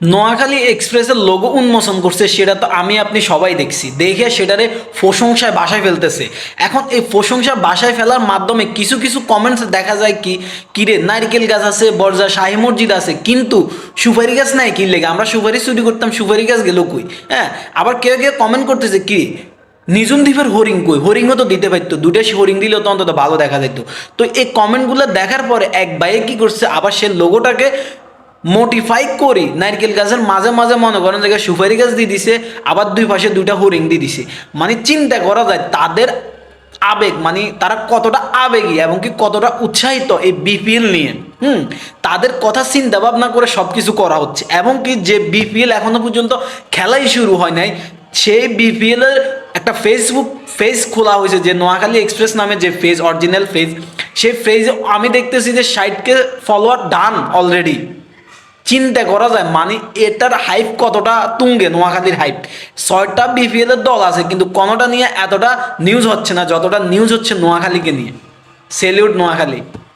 নোয়াখালী এক্সপ্রেসের লোগো উন্মোচন করছে, সেটা তো আমি আপনি সবাই দেখছি, দেখে সেটারে প্রশংসায় বাসায় ফেলতেছে। এখন এই প্রশংসা বাসায় ফেলার মাধ্যমে কিছু কিছু কমেন্টস দেখা যায় কি কিরে নারকেল গাছ আছে, বর্জা শাহী মসজিদ আছে, কিন্তু সুপারি গাছ নাই কি লেগে? আমরা সুপারি চুরি করতাম, সুপারি গাছ গেল কই? হ্যাঁ, আবার কেউ কেউ কমেন্ট করতেছে কি নিঝুম দ্বীপের হরিং কই? হরিংও তো দিতে পারতো, দুটো হরিং দিলেও তো অন্তত ভালো দেখা যেত। তো এই কমেন্টগুলো দেখার পরে এক ভাইয়ে কি করছে, আবার সে লোগোটাকে মোটিফাই করি নারকেল গাছের মাঝে মাঝে মনে করেন জায়গায় সুপারি গাছ দিয়ে দিছে, আবার দুই পাশে দুইটা হরিং দিয়ে দিছে। মানে চিন্তা করা যায় তাদের আবেগ, মানে তারা কতটা আবেগী এবং কি কতটা উৎসাহিত এই বিপিএল নিয়ে। তাদের কথা চিন্তা ভাবনা করে সব কিছু করা হচ্ছে, এবং কি যে বিপিএল এখনো পর্যন্ত খেলাই শুরু হয় নাই, সেই বিপিএল এর একটা ফেসবুক পেজ খোলা হয়েছে, যে নোয়াখালী এক্সপ্রেস নামে যে পেজ, অরিজিনাল পেজ, সেই পেজে আমি দেখতেছি যে 60K ফলোয়ার ডান অলরেডি। চিন্তা করা যায় মানে এটার হাইপ কতটা তুঙ্গে, নোয়াখালীর হাইপ। 6টা বিপিএল এর দল আছে, কিন্তু কোনোটা নিয়ে এতটা নিউজ হচ্ছে না যতটা নিউজ হচ্ছে নোয়াখালীকে নিয়ে। সেলিউট নোয়াখালী।